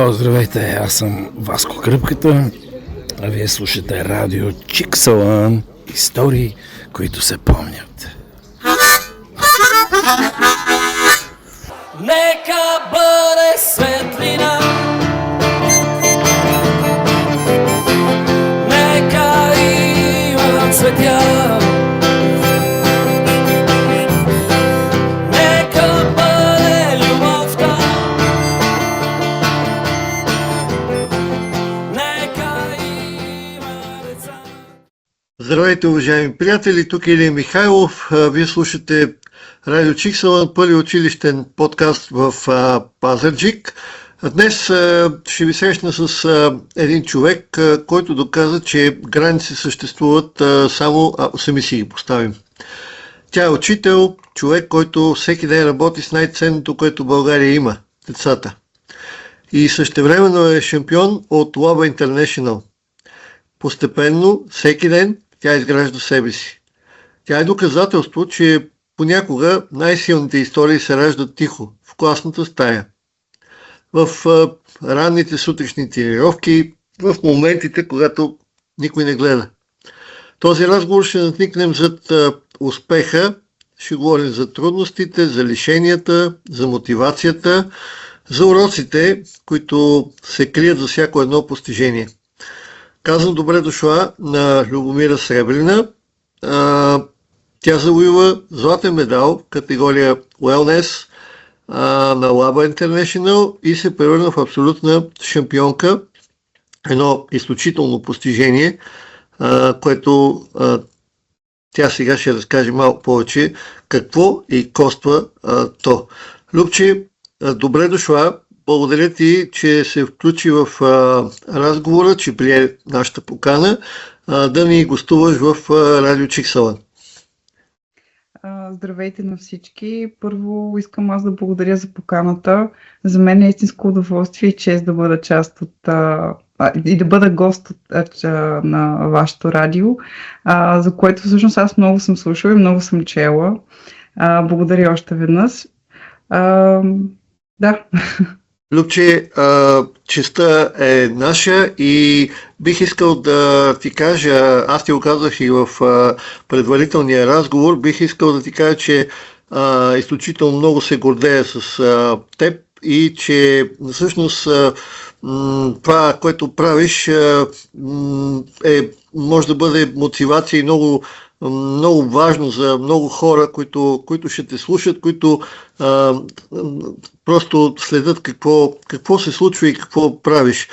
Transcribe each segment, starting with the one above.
Здравейте, аз съм Васко Кръпката, а вие слушате радио Чиксалан. Истории, които се помнят. Нека бъде светлина, нека има цветя, нека бъде любовта, нека има деца. Здравейте, уважаеми приятели, тук е Илия Михайлов. Вие слушате Радио Чиксалан, първи училищен подкаст в Пазарджик. Днес ще ви срещна с един човек, който доказа, че граници съществуват само ако сами си ги поставим. Тя е учител, човек, който всеки ден работи с най-ценното, което България има – децата. И същевременно е шампион от Лаба International. Постепенно, всеки ден, тя изгражда себе си. Тя е доказателство, че понякога най-силните истории се раждат тихо, в класната стая. В ранните сутрешни тренировки, в моментите, когато никой не гледа. Този разговор ще надникнем зад успеха, ще говорим за трудностите, за лишенията, за мотивацията, за уроците, които се крият за всяко едно постижение. Казвам добре дошла на Любомира Сребрина. Тя завоюва златен медал в категория Wellness на Laba International и се превърна в абсолютна шампионка. Едно изключително постижение, което тя сега ще разкаже малко повече какво и коства то. Любче, добре дошла. Благодаря ти, че се включи в разговора, че прие нашата покана да ни гостуваш в Радио Чиксалан. Здравейте на всички. Първо искам аз да благодаря за поканата. За мен е истинско удоволствие и чест да бъда част от и да бъда гост на вашето радио, за което всъщност аз много съм слушала и много съм чела. Благодаря още веднъж. Да. Любче, честта е наша и бих искал да ти кажа, аз ти го казах и в предварителния разговор, бих искал да ти кажа, че изключително много се гордея с теб и че всъщност това, което правиш, може да бъде мотивация и много важно за много хора, които ще те слушат, които просто следят какво се случва и какво правиш.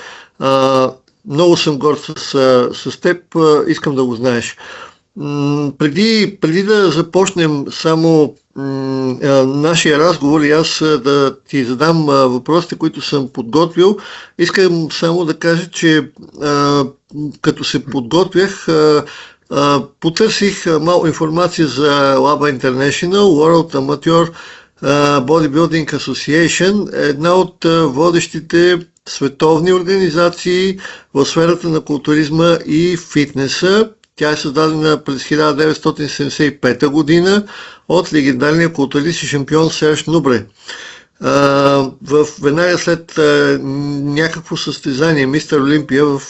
Много съм горд с теб, искам да го знаеш. Преди да започнем само нашия разговор и аз да ти задам въпросите, които съм подготвил, искам само да кажа, че като се подготвях, потърсих малко информация за Laba International, World Amateur Bodybuilding Association, една от водещите световни организации в сферата на културизма и фитнеса. Тя е създадена през 1975 година от легендарния културист и шампион Серж Нубре. Веднага след някакво състезание Мистер Олимпия в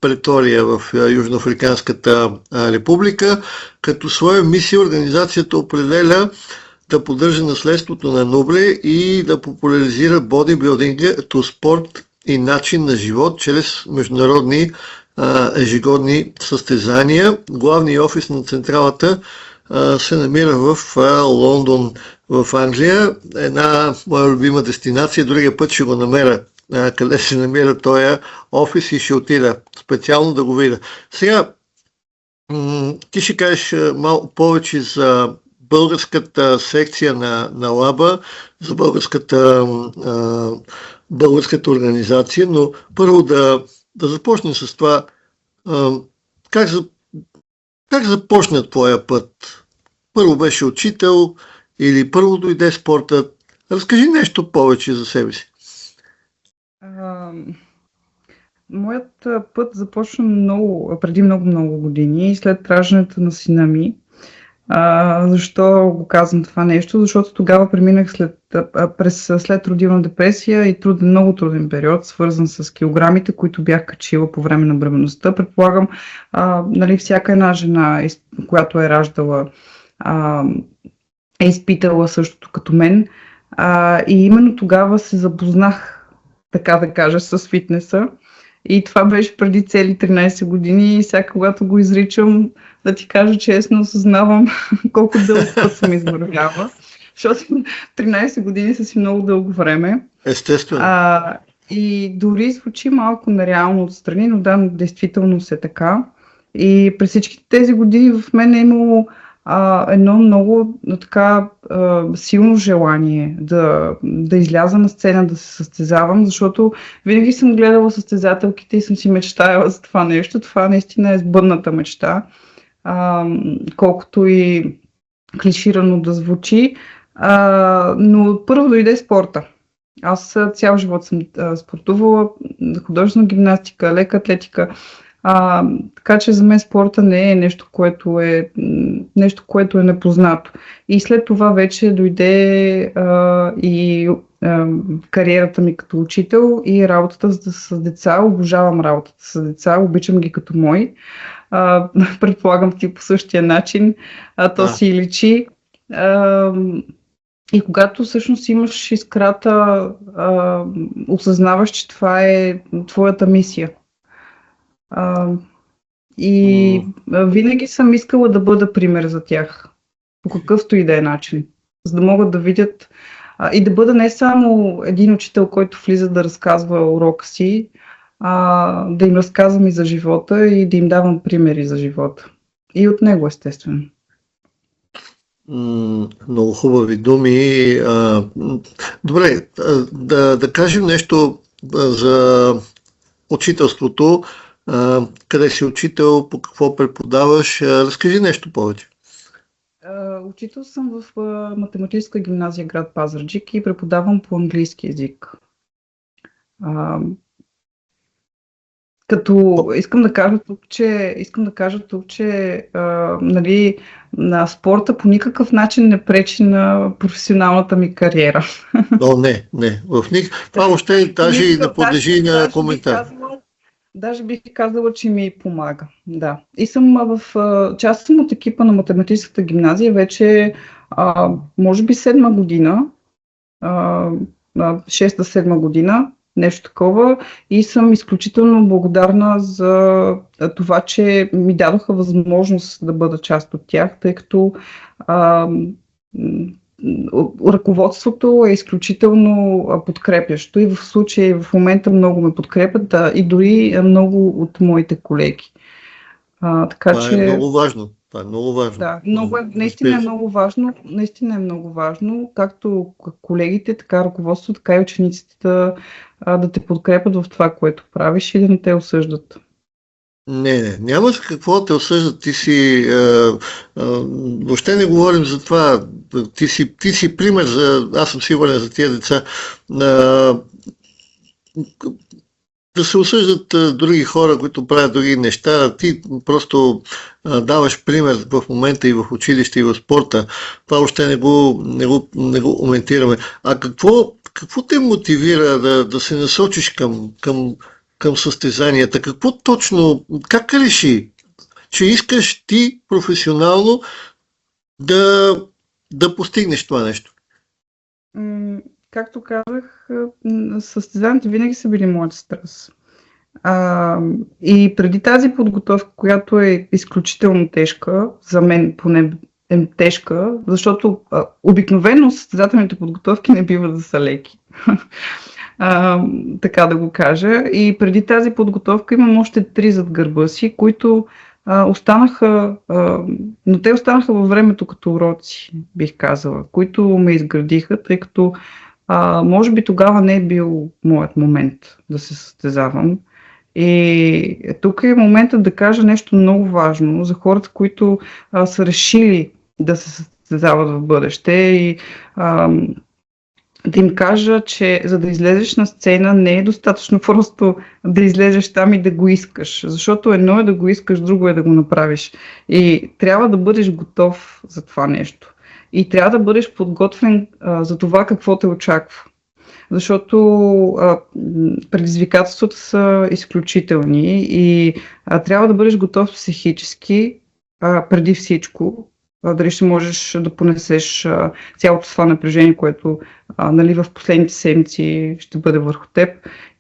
Претория, в Южноафриканската република, като своя мисия организацията определя да поддържа наследството на Нубре и да популяризира бодибилдинга като спорт и начин на живот чрез международни ежегодни състезания. Главният офис на централата се намира в Лондон, в Англия. Една моя любима дестинация. Другия път ще го намеря къде се намира този офис и ще отида специално да го видя. Сега ти ще кажеш малко повече за българската секция на Лаба, за българската организация, но първо да започнем с това. Как започна твоя път? Първо беше учител или първо дойде спортът? Разкажи нещо повече за себе си. Моят път започна преди много години, след раждането на сина ми. Защо го казвам това нещо? Защото тогава преминах след родилна депресия и много труден период, свързан с килограмите, които бях качила по време на бременността. Предполагам, нали, всяка една жена, която е раждала, е изпитала същото като мен. И именно тогава се запознах, така да кажа, с фитнеса. И това беше преди цели 13 години и сега, когато го изричам, да ти кажа честно, осъзнавам колко дълъг път съм извървяла. Защото 13 години са си много дълго време. Естествено. И дори звучи малко нереално отстрани, но да, действително е така. И през всички тези години в мен е имало едно много така силно желание да изляза на сцена, да се състезавам, защото винаги съм гледала състезателките и съм си мечтаяла за това нещо. Това наистина е сбъдната мечта, колкото и клиширано да звучи. Но първо дойде спорта. Аз цял живот съм спортувала, художествена гимнастика, лека атлетика. Така че за мен спорта не е нещо, което е непознато. И след това вече дойде кариерата ми като учител и работата с деца. Обожавам работата с деца, обичам ги като мои. Предполагам ти по същия начин. То си личи. И когато всъщност имаш искрата, осъзнаваш, че това е твоята мисия. И винаги съм искала да бъда пример за тях, по какъвто и да е начин, за да могат да видят и да бъда не само един учител, който влиза да разказва урока си, да им разказвам и за живота и да им давам примери за живота. И от него, естествено. Много хубави думи. Добре, да кажем нещо за учителството. Къде си учител, по какво преподаваш? Разкажи нещо повече. Учител съм в математическа гимназия град Пазарджик и преподавам по английски език. Като искам да кажа тук, че нали, на спорта по никакъв начин не пречи на професионалната ми кариера. Не. Това въобще даже и не подлежи на коментар. Даже бих казала, че ми помага. Да. И съм част съм от екипа на математическата гимназия вече може би 7-ма година, 6-7 година, нещо такова, и съм изключително благодарна за това, че ми дадоха възможност да бъда част от тях, тъй като ръководството е изключително подкрепящо и в случая в момента много ме подкрепят и дори много от моите колеги. Това е много важно. Да, наистина е много важно, както колегите, така ръководството, така и учениците да те подкрепят в това, което правиш и да не те осъждат. Не, няма за какво да те осъждат. Ти си, въобще не говорим за това. Ти си пример аз съм сигурен за тия деца, да се осъждат други хора, които правят други неща. Ти просто даваш пример в момента и в училище, и в спорта. Това въобще не го коментираме. А какво те мотивира да се насочиш към състезанията? Какво точно, как реши, че искаш ти професионално да постигнеш това нещо? Както казах, състезанията винаги са били моят стрес. И преди тази подготовка, която е изключително тежка, за мен поне е тежка, защото обикновено състезателните подготовки не биват да са леки. Така да го кажа. И преди тази подготовка имам още 3 зад гърба си, които останаха, но те останаха във времето като уроци, бих казала, които ме изградиха, тъй като може би тогава не е бил моят момент да се състезавам. И тук е моментът да кажа нещо много важно за хората, които са решили да се състезават в бъдеще и да им кажа, че за да излезеш на сцена не е достатъчно просто да излезеш там и да го искаш, защото едно е да го искаш, друго е да го направиш. И трябва да бъдеш готов за това нещо. И трябва да бъдеш подготвен за това какво те очаква. Защото предизвикателствата са изключителни и трябва да бъдеш готов психически преди всичко, дали ще можеш да понесеш цялото това напрежение, което нали, в последните седмици ще бъде върху теб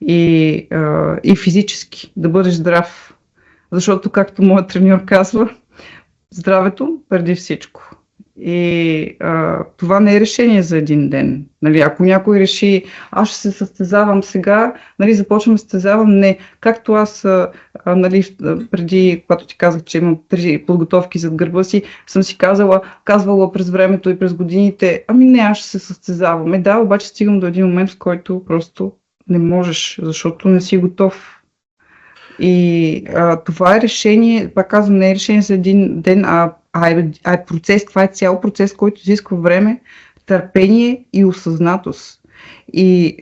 и физически да бъдеш здрав. Защото, както моят треньор казва, здравето преди всичко. И това не е решение за един ден. Нали, ако някой реши, аз ще се състезавам сега, нали, започвам да състезавам, не. Както аз, нали, преди, когато ти казах, че имам 3 подготовки зад гърба си, съм си казвала през времето и през годините, ами не, аз ще се състезавам. Да, обаче стигам до един момент, в който просто не можеш, защото не си готов. И това е решение, пак казвам, не е решение за един ден, а е процес, това е цял процес, който изисква време, търпение и осъзнатост. И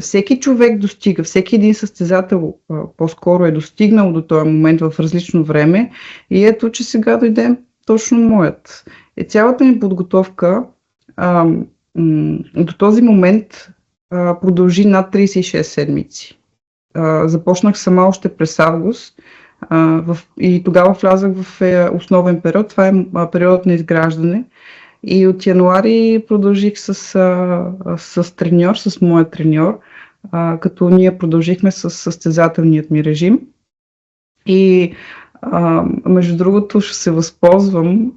всеки човек достига, всеки един състезател по-скоро е достигнал до този момент в различно време и ето, че сега дойде точно моят. И цялата ми подготовка до този момент продължи над 36 седмици. Започнах сама още през август и тогава влязах в основен период. Това е период на изграждане. И от януари продължих с треньор, с моя треньор, като ние продължихме с състезателният ми режим. И между другото ще се възползвам,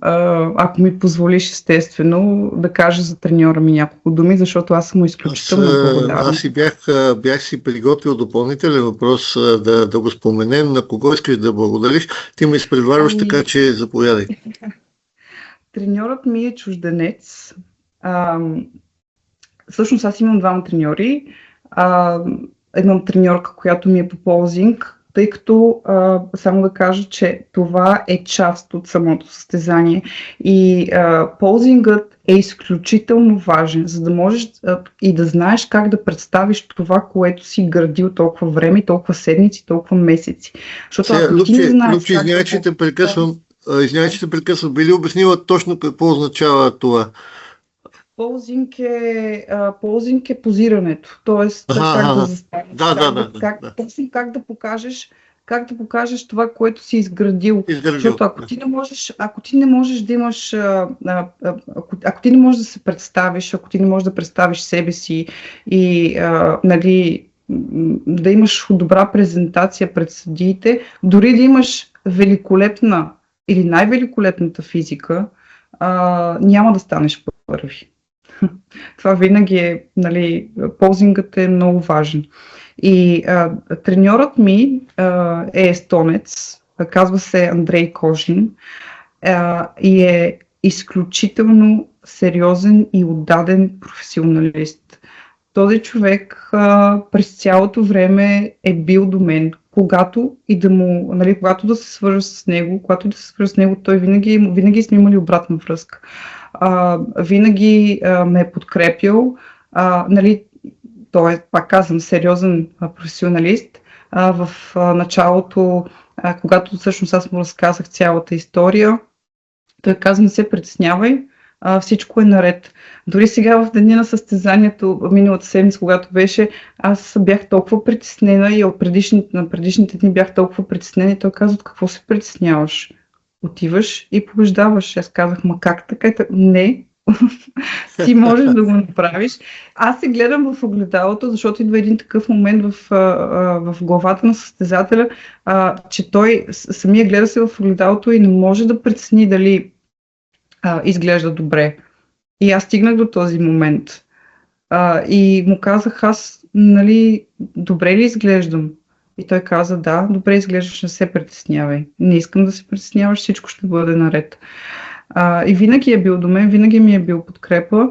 ако ми позволиш естествено, да кажа за треньора ми няколко думи, защото аз съм му изключително благодарна. Аз си бях си приготвил допълнителен въпрос да го споменем. На кого искаш да благодариш? Ти ме изпреварваш, така че заповядай. Треньорът ми е чужденец. Всъщност аз имам 2 треньори. Имам треньорка, която ми е по ползинг, тъй като само да кажа, че това е част от самото състезание и ползингът е изключително важен, за да можеш и да знаеш как да представиш това, което си градил толкова време, толкова седмици, толкова месеци. Защото ако ти не знаеш... Лупче, извинявай, че те прекъсвам. Би ли обяснила точно какво означава това? Ползинг е позирането, т.е. как да застанеш, точно как да покажеш това, което си изградил. Защото ако ти не можеш да имаш, ако ти не можеш да се представиш, ако ти не можеш да представиш себе си и нали, да имаш добра презентация пред съдиите, дори да имаш великолепна или най-великолепната физика, няма да станеш първи. Това винаги е, нали, ползингът е много важен. И треньорът ми е естонец, казва се Андрей Кожин и е изключително сериозен и отдаден професионалист. Този човек през цялото време е бил до мен, когато да се свържа с него, той винаги сме имали обратна връзка. Винаги ме е подкрепил, нали, той е, пак казвам, сериозен професионалист. В началото, когато всъщност аз му разказах цялата история, той каза: не се притеснявай, всичко е наред. Дори сега в деня на състезанието, миналата седмица, когато беше, аз бях толкова притеснена и на предишните дни бях толкова притеснена и той каза: от какво се притесняваш? Отиваш и побеждаваш. Аз казах: ма как така? Не, ти можеш да го направиш. Аз се гледам в огледалото, защото идва един такъв момент в главата на състезателя, че той самия гледа се в огледалото и не може да прецени дали изглежда добре. И аз стигнах до този момент. И му казах: аз, нали, добре ли изглеждам? И той каза: да, добре изглеждаш, не се притеснявай. Не искам да се притесняваш, всичко ще бъде наред. И винаги е бил до мен, винаги ми е бил подкрепа.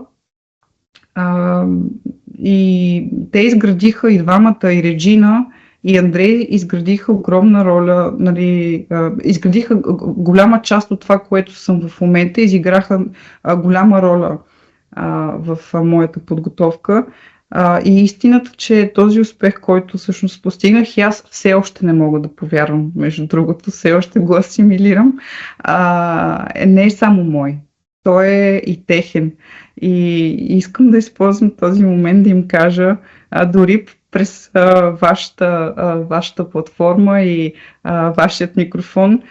И те изградиха, и двамата, и Реджина, и Андрей изградиха огромна роля, нали, изградиха голяма част от това, което съм в момента, изиграха голяма роля в моята подготовка. И истината, че този успех, който всъщност постигнах, и аз все още не мога да повярвам, между другото, все още го асимилирам, не е само мой. Той е и техен. И искам да използвам този момент да им кажа, дори през вашата платформа и вашият микрофон,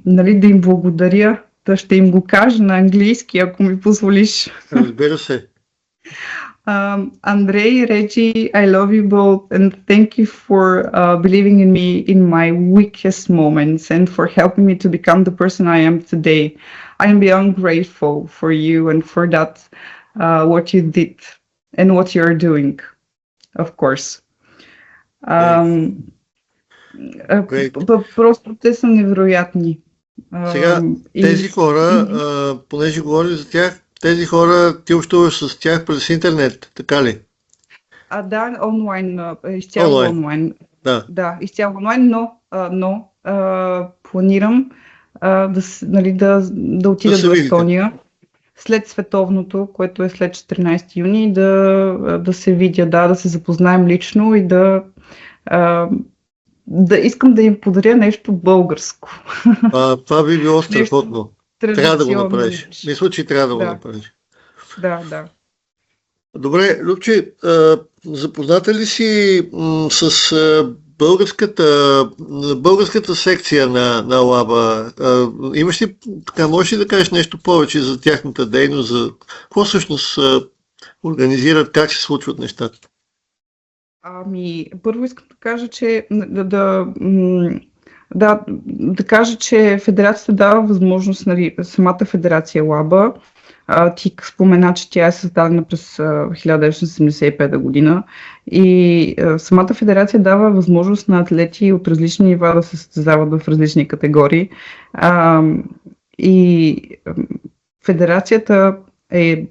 нали, да им благодаря. Да ще им го кажа на английски, ако ми позволиш. Разбира се. Andrei, Reggie, I love you both and thank you for believing in me in my weakest moments and for helping me to become the person I am today. I am beyond grateful for you and for that, what you did and what you are doing, of course. Просто те са невероятни. Сега, тези хора, понеже говорим за тях, тези хора, ти общуваш с тях през интернет, така ли? Да, онлайн, изцяло онлайн. Да, изцяло онлайн, но планирам да отида до Естония след световното, което е след 14 юни, да се видя, да се запознаем лично и да искам да им подаря нещо българско. Това би било страхотно. Трябва да го направиш. Мисля, че трябва да го направиш. Да. Добре, Любче, запозната ли си с българската секция на ЛАБА? Имаш ли, можеш ли да кажеш нещо повече за тяхната дейност, за какво всъщност организират, как се случват нещата? Първо искам да кажа, че да кажа, че федерацията дава възможност, нали, самата федерация ЛАБА, ти спомена, че тя е създадена през 1975 година и самата федерация дава възможност на атлети от различни нива да се състезават в различни категории. И федерацията е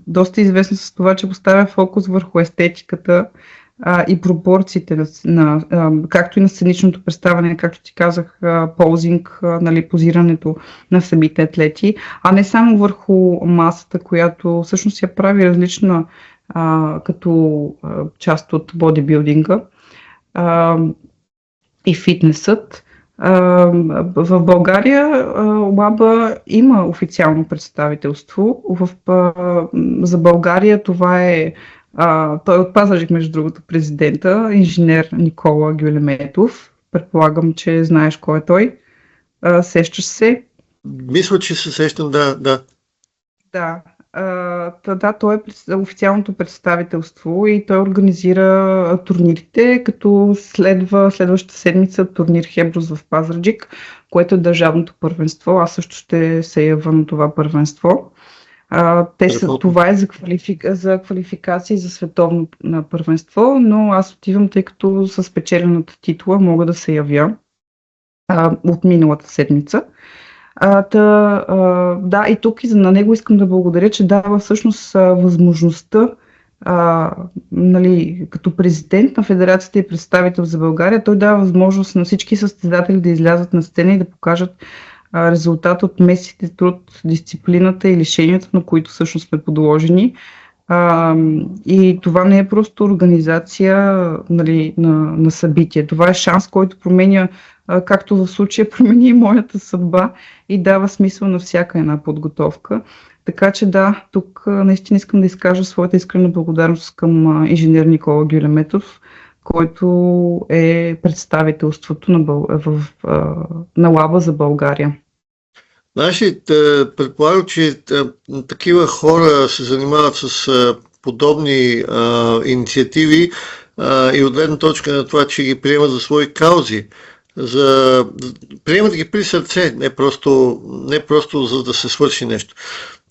доста известна с това, че поставя фокус върху естетиката и пропорциите както и на сценичното представяне, както ти казах, ползинг, нали, позирането на самите атлети, а не само върху масата, която всъщност я прави различна като част от бодибилдинга и фитнесът. В България ЛАБА има официално представителство. За България това е той от Пазарджик, между другото, президента, инженер Никола Гюлеметов. Предполагам, че знаеш кой е той. Сещаш се? Мисля, че се сещам, да. Той е официалното представителство и той организира турнирите, като следващата седмица турнир Хеброс в Пазарджик, което е държавното първенство. Аз също ще се явя на това първенство. Това е за квалификации за световно първенство, но аз отивам, тъй като с печелената титла мога да се явя от миналата седмица. И тук и на него искам да благодаря, че дава всъщност възможността, нали, като президент на Федерацията и представител за България, той дава възможност на всички състезатели да излязат на сцена и да покажат резултат от месеците труд, дисциплината и лишенията, на които всъщност сме подложени. И това не е просто организация, нали, на събитие. Това е шанс, който променя, както в случая промени и моята съдба и дава смисъл на всяка една подготовка. Така че тук наистина искам да изкажа своята искрена благодарност към инженер Никола Гюлеметов, който е представителството на ЛАБА за България. Знаеш ли, предполагам, че такива хора се занимават с подобни инициативи и от гледна точка на това, че ги приемат за свои каузи. Приемат ги при сърце, не просто за да се свърши нещо.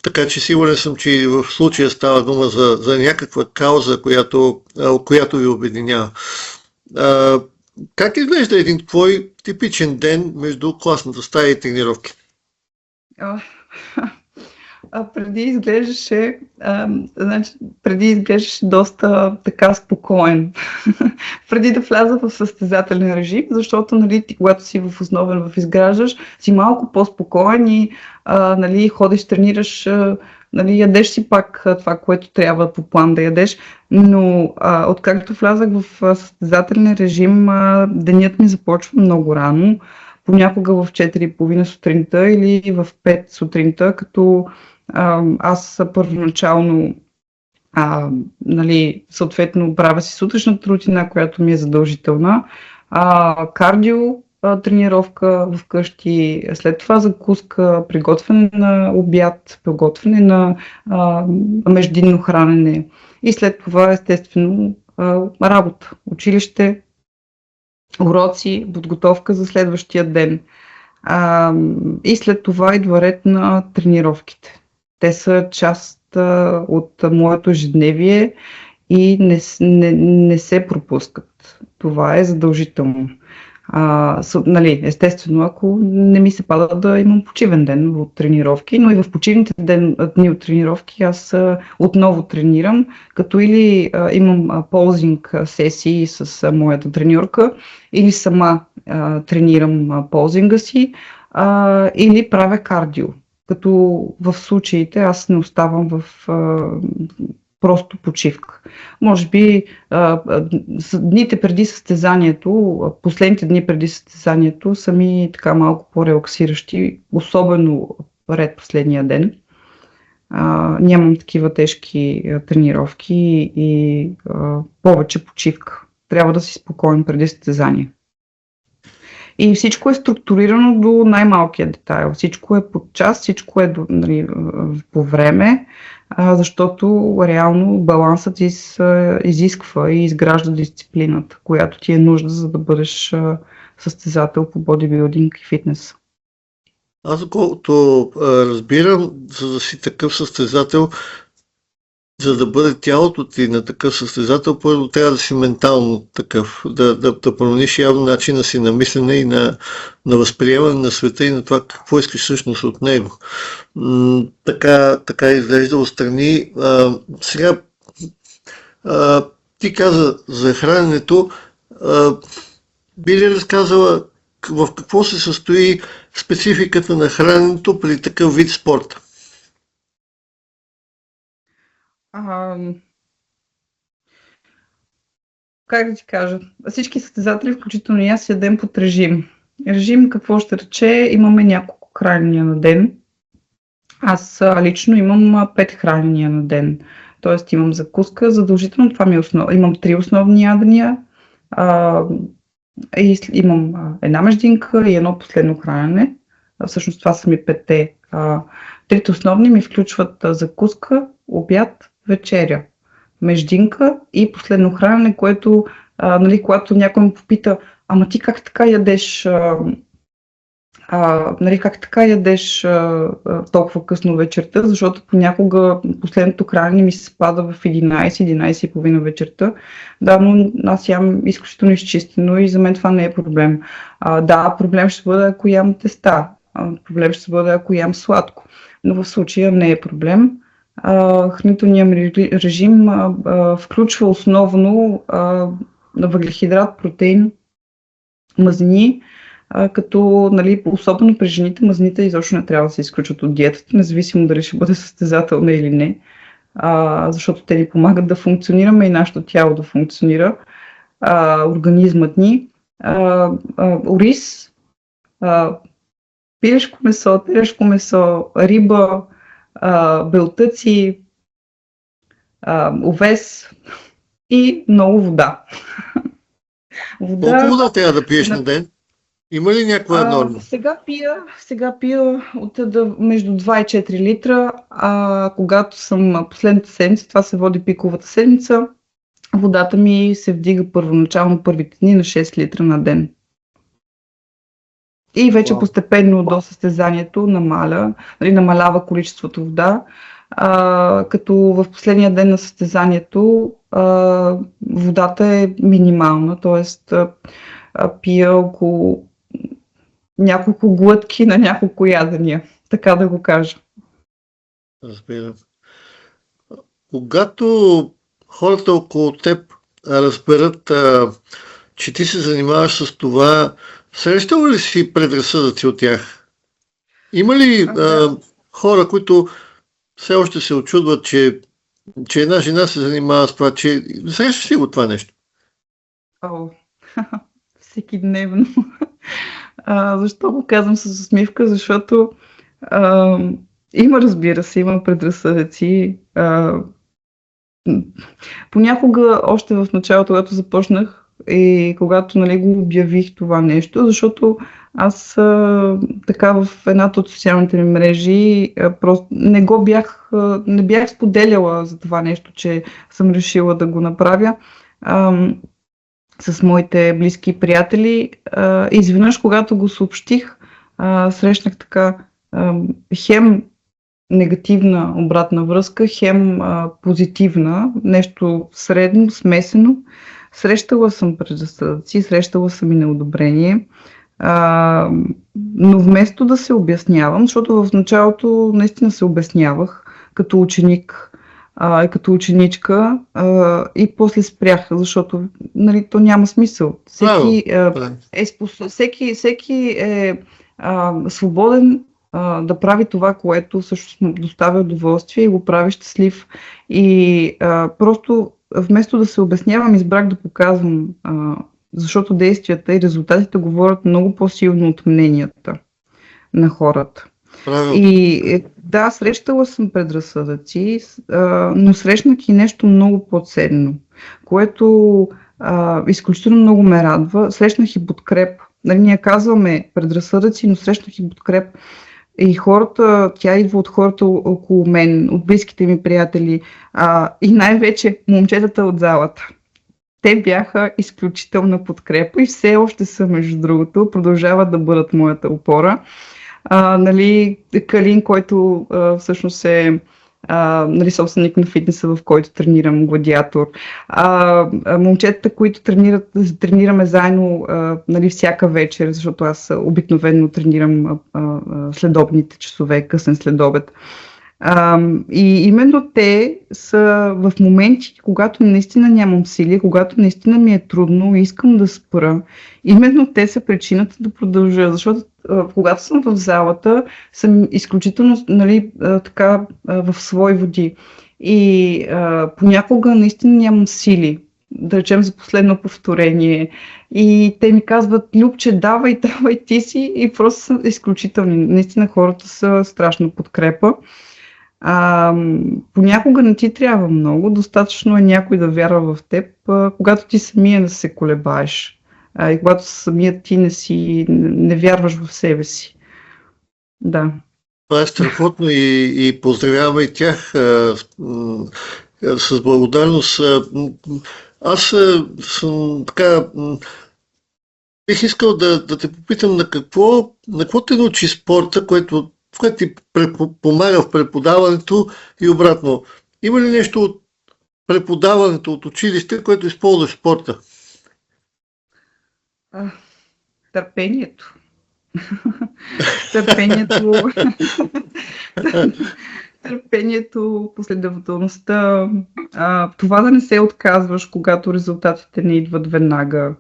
Така че сигурен съм, че в случая става дума за някаква кауза, която ви обединява. Как изглежда един твой типичен ден между класната стая и тренировките? Преди изглеждаше доста така спокоен. Преди да вляза в състезателен режим, защото, нали, ти, когато си в основен, в изграждаш, си малко по-спокоен и, нали, ходиш, тренираш нали, ядеш си пак това, което трябва по план да ядеш, но откакто влязах в състезателен режим, денят ми започва много рано, понякога в 4:30 сутринта или в 5 сутринта, като аз първоначално нали, съответно правя си сутрешната рутина, която ми е задължителна, кардио, тренировка вкъщи, след това закуска, приготвяне на обяд, приготвяне на междинно хранене и след това естествено работа, училище, уроци, подготовка за следващия ден. И след това идва ред на тренировките. Те са част от моето ежедневие и не се пропускат. Това е задължително. Нали, естествено, ако не ми се пада да имам почивен ден от тренировки, но и в почивните дни от тренировки аз отново тренирам, като или имам ползинг сесии с моята треньорка, или сама тренирам ползинга си, или правя кардио. Като в случаите аз не оставам в просто почивка. Може би дните преди състезанието, последните дни преди състезанието са ми така малко по-релаксиращи, особено пред последния ден. Нямам такива тежки тренировки и повече почивка. Трябва да си спокоен преди състезание. И всичко е структурирано до най-малкия детайл. Всичко е под час, всичко е нали, по време, защото реално балансът изисква и изгражда дисциплината, която ти е нужда, за да бъдеш състезател по бодибилдинг и фитнес. Аз, доколкото разбирам, за да си такъв състезател, за да бъде тялото ти на такъв състезател, първо трябва да си ментално такъв, да промениш явно начина си на мислене и на възприемане на света и на това какво искаш всъщност от него. Така изглежда отстрани. Сега ти каза за храненето. Би ли разказала в какво се състои спецификата на храненето при такъв вид спорт? Как да ти кажа? Всички състезатели, включително и аз, ядем под режим. Режим какво ще рече? Имаме няколко хранения на ден. Аз лично имам 5 хранения на ден. Тоест имам закуска, задължително това ми е имам 3 основни ядения. И имам една междинка и едно последно хранене. Всъщност това са ми 5-те. Трите основни ми включват закуска, обяд, вечеря, междинка и последно хранене, което, нали, когато някой ме попита, ама ти как така ядеш, нали, как така ядеш толкова късно вечерта, защото понякога последното хранене ми се спада в 11:30 вечерта. Да, но аз ям изключително изчистено и за мен това не е проблем. Да, проблем ще бъде, ако ям теста, проблем ще бъде, ако ям сладко, но в случая не е проблем. Хранителният режим включва основно въглехидрат, протеин, мазнини, като нали, особено при жените мазнините изобщо не трябва да се изключват от диетата, независимо дали ще бъде състезателна или не, защото те ни помагат да функционираме и нашето тяло да функционира, организмът ни, ориз, пилешко месо, телешко месо, риба, белтъци, овес и много вода. Колко вода трябва да пиеш на ден? Има ли някаква норма? Сега пия между 2 и 4 литра, когато съм последната седмица, това се води пиковата седмица, водата ми се вдига първоначално първите дни на 6 литра на ден. И вече постепенно до състезанието намалява количеството вода, като в последния ден на състезанието водата е минимална, т.е. пия около няколко глътки на няколко ядения, така да го кажа. Разбирам. Когато хората около теб разберат, че ти се занимаваш с това, срещал ли си предразсъдъци от тях? Има ли хора, които все още се очудват, че една жена се занимава с това, че срещаш ли го това нещо? О, всеки дневно. Защо го казвам с усмивка? Защото а, има, разбира се, има предразсъдъци. Понякога, още в началото, когато започнах и когато нали, го обявих това нещо, защото аз така в едната от социалните ми мрежи просто не бях споделяла за това нещо, че съм решила да го направя с моите близки приятели. Изведнъж, когато го съобщих, срещнах така хем негативна обратна връзка, хем позитивна, нещо средно, смесено. Срещала съм предразсъдъци, срещала съм и неодобрение, но вместо да се обяснявам, защото в началото наистина се обяснявах като ученик и като ученичка и после спрях, защото нали, то няма смисъл. Всеки е свободен да прави това, което всъщност му доставя удоволствие и го прави щастлив. И просто вместо да се обяснявам, избрах да показвам, защото действията и резултатите говорят много по-силно от мненията на хората. И да, срещала съм предразсъдъци, но срещнах и нещо много по-ценно, което изключително много ме радва. Срещнах и подкреп. Нали, ние казваме предразсъдъци, но срещнах и подкреп. И хората, тя идва от хората около мен, от близките ми приятели и най-вече момчетата от залата. Те бяха изключителна подкрепа и все още са, между другото, продължават да бъдат моята опора. Нали, Калин, който всъщност е нали, собственик на фитнеса, в който тренирам, Гладиатор. Момчетата, които тренираме заедно нали, всяка вечер, защото аз обикновено тренирам следобните часове, късен следобед. И именно те са в моменти, когато наистина нямам сили, когато наистина ми е трудно и искам да спра. Именно те са причината да продължа, защото когато съм в залата, съм изключително нали, така в свои води. И понякога наистина нямам сили, да речем за последно повторение. И те ми казват, Любче, давай ти си. И просто са изключителни. Наистина хората са страшна подкрепа. Понякога не ти трябва много, достатъчно е някой да вярва в теб, когато ти самия да се колебаеш и когато самият ти не вярваш в себе си. Да. Това е страхотно и поздравяваме и тях с благодарност. Аз съм така... Бих искал да те попитам на какво те научи спорта, което ти помага в преподаването и обратно. Има ли нещо от преподаването от училище, което използваш в спорта? Търпението. Търпението, последователността, това да не се отказваш, когато резултатите не идват веднага.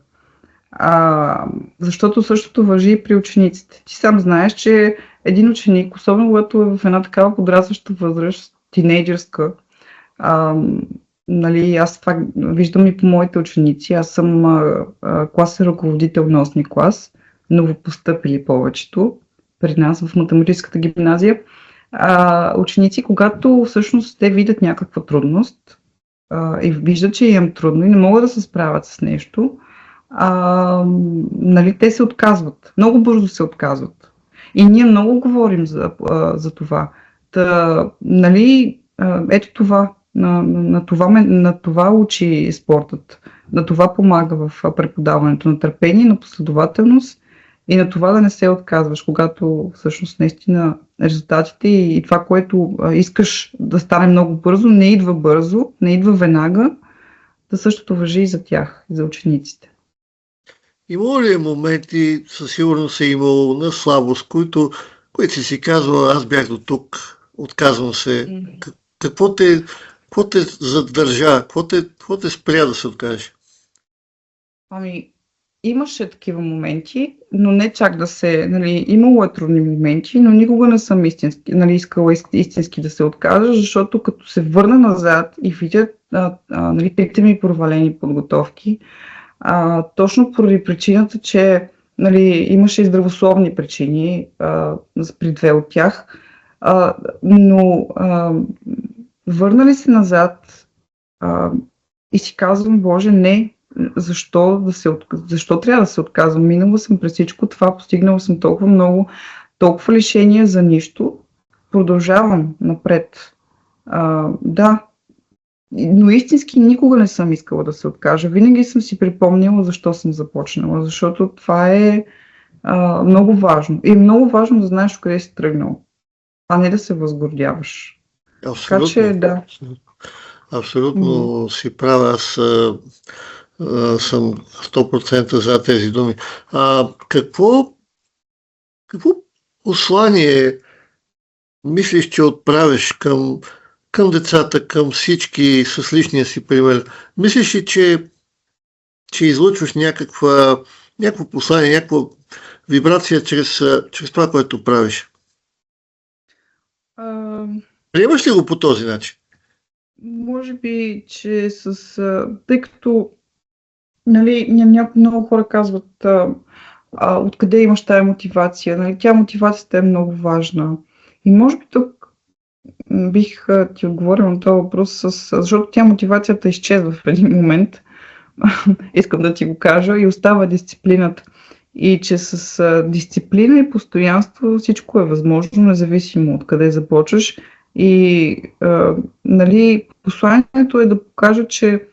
Защото същото важи и при учениците. Ти сам знаеш, че един ученик, особено когато е в една такава подрастваща възраст, тинейджърска, нали, аз това виждам и по моите ученици. Аз съм класен ръководител на 8-ми клас, новопостъпили повечето при нас в математическата гимназия. Ученици, когато всъщност те видят някаква трудност и виждат, че им трудно и не могат да се справят с нещо, нали, те се отказват. Много бързо се отказват. И ние много говорим за това. Нали, ето това. На това учи спортът. На това помага в преподаването, на търпение, на последователност и на това да не се отказваш, когато всъщност наистина резултатите и това, което искаш да стане много бързо, не идва веднага, да същото важи и за тях, и за учениците. Имало ли моменти, със сигурност е имало на слабост, които си казвал, аз бях до тук, отказвам се. Какво те задържа? Какво те спря да се откаже? имаше такива моменти, но не чак да се, нали, имало е трудни моменти, но никога не съм искала истински да се откажа, защото като се върна назад и видя нали, трите ми провалени подготовки, точно поради причината, че нали, имаше и здравословни причини при две от тях, но върнали се назад и си казвам, Боже, не, защо трябва да се отказвам? Минала съм през всичко това, постигнала съм толкова много, толкова лишения за нищо, продължавам напред. Да, но истински никога не съм искала да се откажа. Винаги съм си припомняла защо съм започнала, защото това е много важно. И е много важно да знаеш къде си тръгнал, а не да се възгордяваш. Абсолютно. Така че, да. Абсолютно си права. Аз съм 100% за тези думи. Какво послание мислиш, че отправиш към децата, към всички с личния си пример? Мислиш ли, че излъчваш някакво послание, някаква вибрация чрез това, което правиш? Приемаш ли го по този начин? Може би, че тъй като нали, много хора казват откъде имаш тая мотивация. Нали, тя мотивацията е много важна. И може би тук бих ти отговорил на този въпрос, защото тя мотивацията изчезва в един момент. Искам да ти го кажа и остава дисциплината. И че с дисциплина и постоянство всичко е възможно, независимо от къде започваш. И нали, посланието е да покажа, че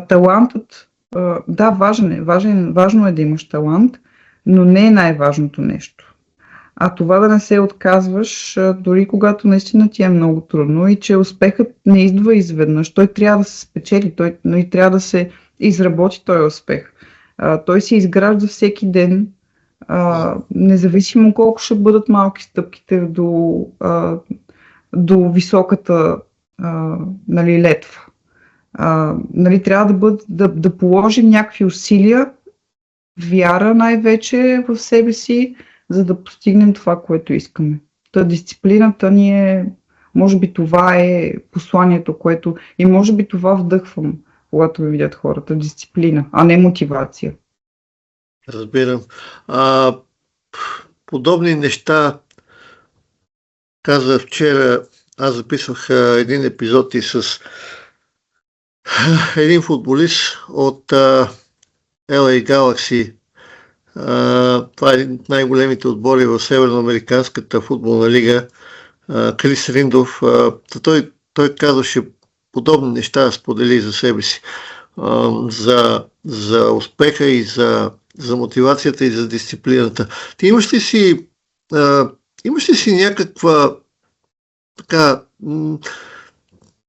талантът, да, важно е да имаш талант, но не е най-важното нещо. А това да не се отказваш, дори когато наистина ти е много трудно и че успехът не идва изведнъж. Той трябва да се спечели, той трябва да се изработи този успех. Той се изгражда всеки ден, независимо колко ще бъдат малки стъпките до високата нали, летва. Нали, трябва да положим някакви усилия, вяра най-вече в себе си, за да постигнем това, което искаме. Дисциплината ни е, може би това е посланието, което и може би това вдъхвам, когато ме видят хората. Дисциплина, а не мотивация. Разбирам. Подобни неща каза вчера, аз записвах един епизод и с един футболист от LA Galaxy. Това е един от най-големите отбори в Северноамериканската футболна лига. Крис Риндов. Той казваше подобни неща да сподели за себе си. За успеха и за мотивацията и за дисциплината. Ти имаш ли си някаква така,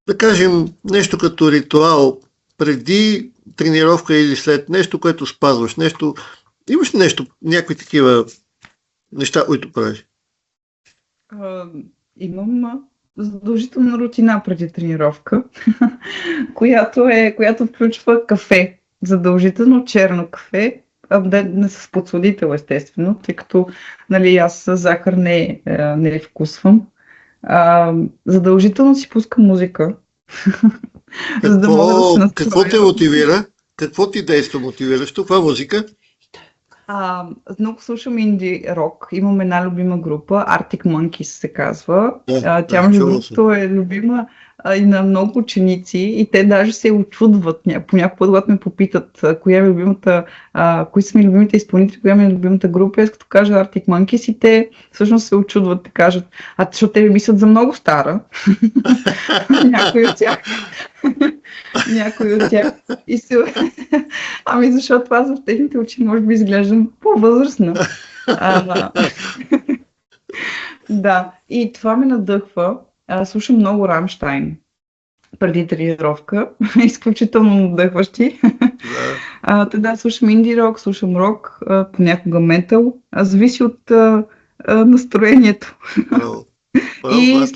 да кажем, нещо като ритуал преди тренировка или след, нещо, което спазваш, нещо, имаш ли някакви такива неща, които правиш? Имам задължителна рутина преди тренировка, която включва кафе. Задължително черно кафе, не с подсладител, естествено, тъй като нали, аз захар не вкусвам. Задължително си пускам музика. За да мога да се настроя. Какво те мотивира? Какво ти действа мотивиращо? Каква музика? Много слушам инди рок. Имам една любима група, Arctic Monkeys се казва. Тя между другото е любима и на много ученици и те даже се очудват. Понякога, когато ме попитат кои са ми любимите изпълнители, коя ми е любимата група, аз като кажа Arctic Monkeys и те всъщност се очудват, те кажат, защото те ми мислят за много стара. Някои от тях. Ами защото аз в техните очи може би изглеждам по-възрастна. Да, и това ме надъхва. Слушам много Рамщайн преди тренировка. Изключително надъхващи. Да, слушам инди рок, слушам рок, понякога метал. Зависи от настроението. И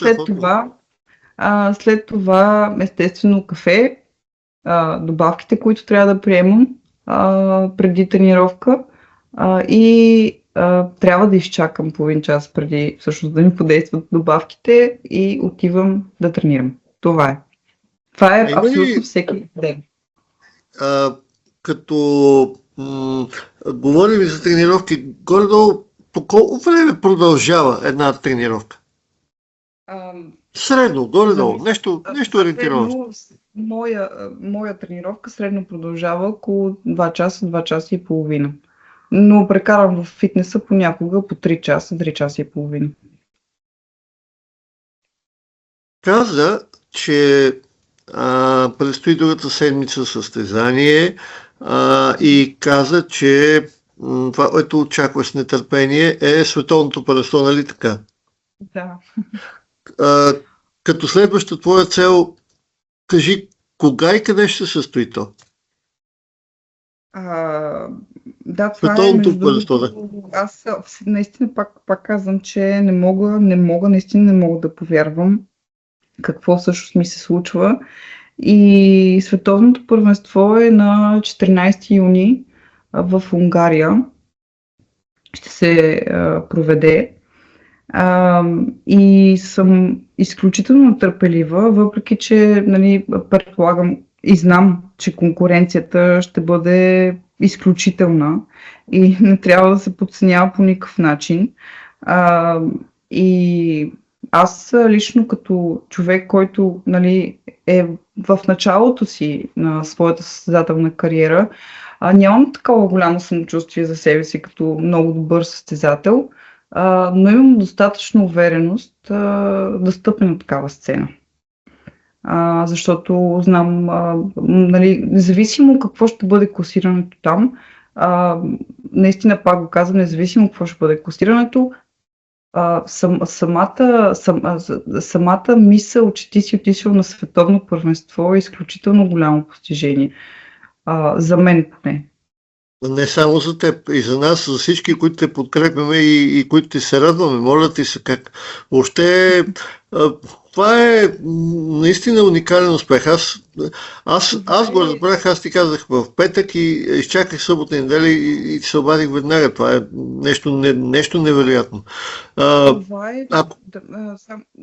след това, естествено, кафе, добавките, които трябва да приемам, преди тренировка и трябва да изчакам половин час преди всъщност да ми подействат добавките и отивам да тренирам. Това е. Това е абсолютно всеки ден. Като говорим за тренировки, горе-долу по колко време продължава една тренировка? Средно, горе-долу, нещо ориентировано. Моя тренировка средно продължава около 2 часа, 2 часа и половина. Но прекарам в фитнеса понякога по 3 часа, 3 часа и половина. Каза, че предстои другата седмица състезание и каза, че това, което очакваш с нетърпение е световното първенство, нали така? Да. Като следваща твоя цел, кажи кога и къде ще се състои то? Да, това е между другото. Аз наистина пак казвам, че не мога да повярвам какво всъщност ми се случва. И световното първенство е на 14 юни в Унгария. Ще се проведе. И съм изключително търпелива, въпреки че нали, предполагам и знам, че конкуренцията ще бъде изключителна и не трябва да се подценява по никакъв начин. И аз лично като човек, който нали, е в началото си на своята състезателна кариера, нямам такова голямо самочувствие за себе си като много добър състезател, но имам достатъчно увереност да стъпя на такава сцена. Защото знам, нали, независимо какво ще бъде класирането там, наистина пак го казвам, независимо какво ще бъде класирането, самата мисъл, че ти си отишъл на световно първенство е изключително голямо постижение. За мен поне. Не само за теб, и за нас, за всички, които те подкрепяме и които ти се радваме. Моля ти се как. Въобще, това е наистина уникален успех. Аз го разбрах, аз ти казах в петък и изчаках събота и неделя и се обадих веднага. Това е нещо невероятно. Това е,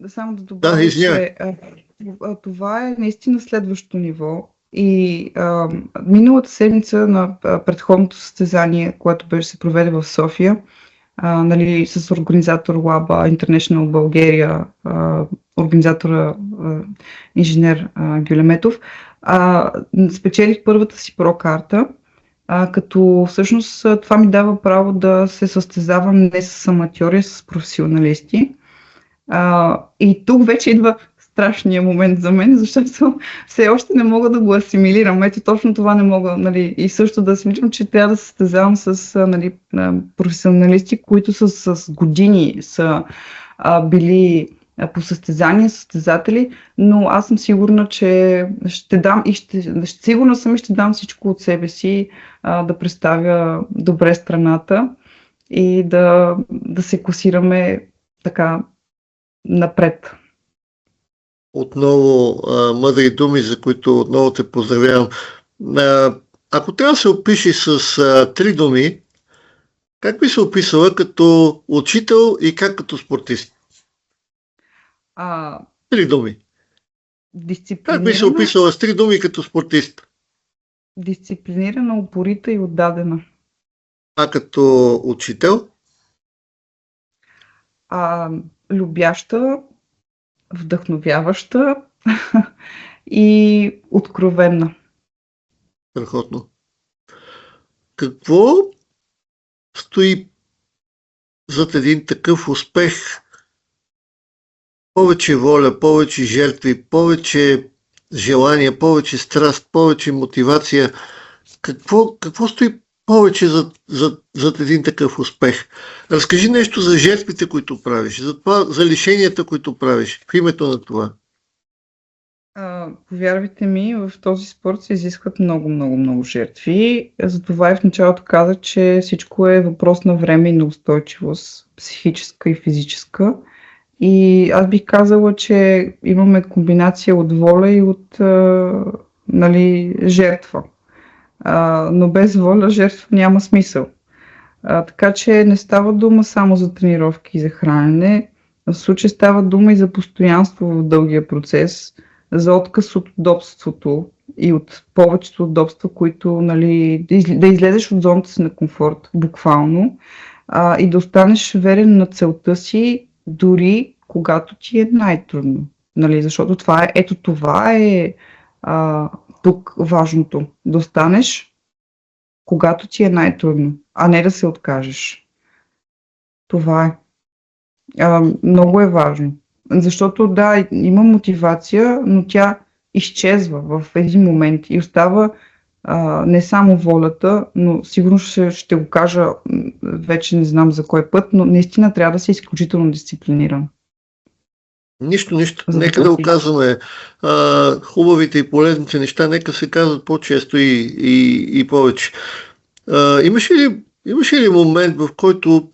само да добавя, че това е наистина следващото ниво. И миналата седмица на предходното състезание, което се проведе в София, нали, с организатор Лаба International България, организатора инженер Гюлеметов, спечелих първата си про-карта, като всъщност това ми дава право да се състезавам не с аматьори, а с професионалисти. И тук вече идва страшния момент за мен, защото все още не мога да го асимилирам. Ето точно това не мога, нали, и също да асимилирам, че трябва да се състезавам с нали, професионалисти, които с години са били по състезания, състезатели, но аз съм сигурна, че ще дам и сигурна съм и ще дам всичко от себе си да представя добре страната и да се класираме така напред. Отново мъдри думи, за които отново те поздравявам. Ако трябва да се опиши с 3 думи, как би се описала като учител и как като спортист? 3 думи. Как би се описала с 3 думи като спортист? Дисциплинирана, упорита и отдадена. А като учител? Любяща, вдъхновяваща и откровенна. Страхотно. Какво стои зад един такъв успех? Повече воля, повече жертви, повече желание, повече страст, повече мотивация. Какво стои повече зад един такъв успех? Разкажи нещо за жертвите, които правиш, за лишенията, които правиш в името на това. Повярвайте ми, в този спорт се изискват много, много, много жертви. Затова и в началото казах, че всичко е въпрос на време и на устойчивост, психическа и физическа. И аз бих казала, че имаме комбинация от воля и от нали, жертва. но без воля жертва няма смисъл. Така че не става дума само за тренировки и за хранене. В случая става дума и за постоянство в дългия процес, за отказ от удобството и от повечето удобства, които, нали, да излезеш от зоната си на комфорт, буквално, и да останеш верен на целта си, дори когато ти е най-трудно. Нали, защото това е тук важното. Да останеш, когато ти е най-трудно, а не да се откажеш. Това е. Много е важно. Защото да, има мотивация, но тя изчезва в един момент и остава не само волята, но сигурно ще го кажа, вече не знам за кой път, но наистина трябва да си изключително дисциплиниран. Нищо. Нека да го казваме. Хубавите и полезните неща, нека се казват по-често и повече. Имаш ли момент, в който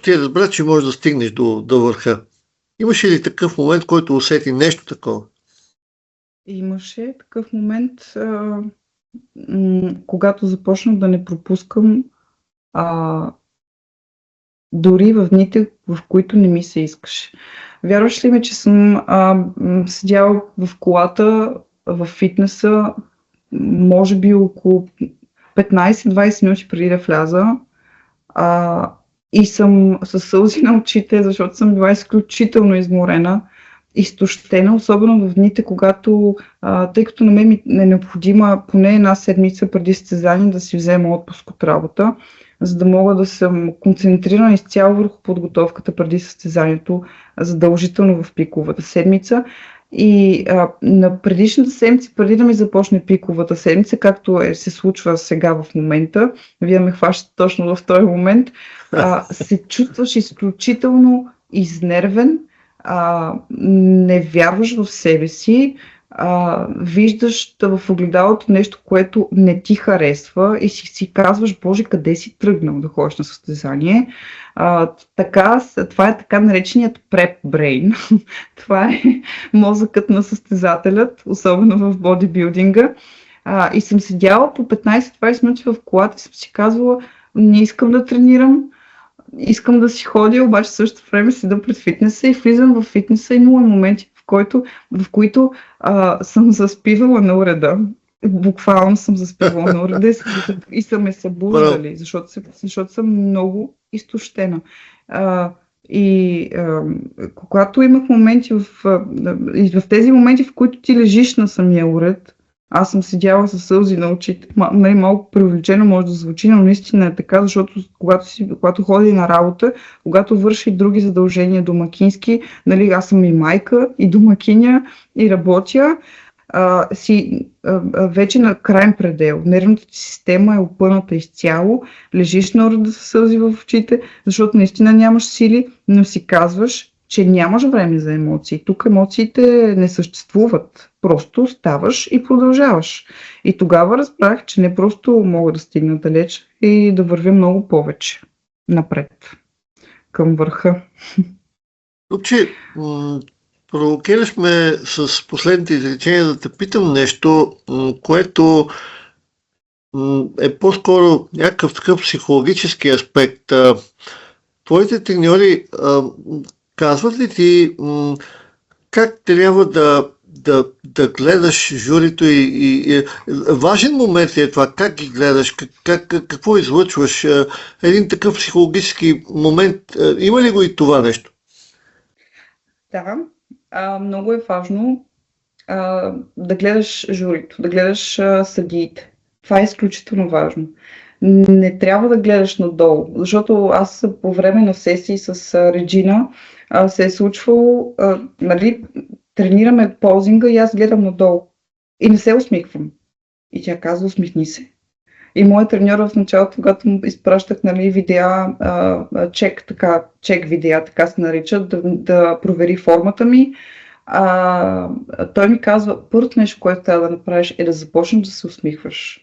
ти разбра, че можеш да стигнеш до върха? Имаше ли такъв момент, който усети нещо такова? Имаше такъв момент, когато започнах да не пропускам дори в дните, в които не ми се искаше. Вярваш ли ме, че съм седяла в колата, в фитнеса, може би около 15-20 минути преди да вляза, и съм със сълзи на очите, защото съм била изключително изморена, изтощена, особено в дните, когато, тъй като на мен ми е необходима поне една седмица преди състезание да си взема отпуск от работа, за да мога да съм концентрирана изцяло върху подготовката преди състезанието, задължително в пиковата седмица. И на предишната седмица, преди да ми започне пиковата седмица, както се случва сега в момента, вие ме хващате точно в този момент, се чувстваш изключително изнервен, не вярваш в себе си, виждаш в огледалото нещо, което не ти харесва и си казваш, Боже, къде си тръгнал да ходиш на състезание. Това е така нареченият prep brain. Това е мозъкът на състезателят, особено в бодибилдинга. И съм седяла по 15-20 минути в колата и съм си казвала, не искам да тренирам, искам да си ходя, обаче също време седа пред фитнеса и влизам в фитнеса. Имало моменти, в които съм заспивала на уреда. Буквално съм заспивала на уреда и са ме събуждали, защото съм много изтощена. Когато имах моменти в тези моменти, в които ти лежиш на самия уред, аз съм седяла със сълзи на очите. Малко преувеличено може да звучи, но наистина е така, защото когато ходи на работа, когато върши други задължения домакински, нали, аз съм и майка, и домакиня, и работя, вече на крайен предел. Нервната ти система е опъната изцяло, лежиш на уреда със сълзи в очите, защото наистина нямаш сили, но си казваш, че нямаш време за емоции. Тук емоциите не съществуват. Просто ставаш и продължаваш. И тогава разбрах, че не просто мога да стигна далеч и да вървя много повече напред към върха. Любче, провокираш ме с последните изречения да те питам нещо, което е по-скоро някакъв такъв психологически аспект. Твоите треньори казват ли ти как трябва да гледаш журито и важен момент ли е това, как ги гледаш, какво излъчваш, един такъв психологически момент, има ли го и това нещо? Да, много е важно да гледаш журито, да гледаш съдиите. Това е изключително важно. Не трябва да гледаш надолу, защото аз по време на сесии с Реджина се е случвало, нали, тренираме ползинга и аз гледам надолу и не се усмихвам. И тя казва, усмихни се. И моят треньор в началото, когато му изпращах, нали, видеа, чек видеа, така се наричат, да провери формата ми, той ми казва, първото нещо, което трябва да направиш е да започнеш да се усмихваш.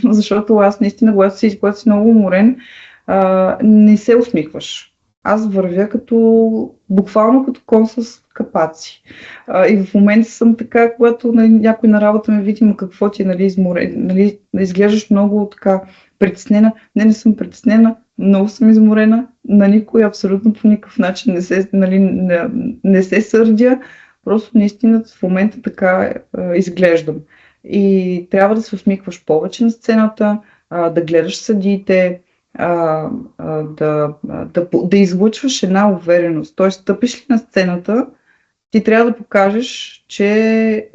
Защото аз наистина, когато си много уморен, не се усмихваш. аз вървя буквално като кон с капаци. И в момента съм така, когато някой на работа ме види, но какво ти е, нали, изморен, нали, изглеждаш много така притеснена. Не съм притеснена, много съм изморена, на никой абсолютно по никакъв начин не се сърдя, просто наистина в момента така изглеждам. И трябва да се усмихваш повече на сцената, да гледаш съдиите, да излъчваш една увереност. Т.е. стъпиш ли на сцената, ти трябва да покажеш, че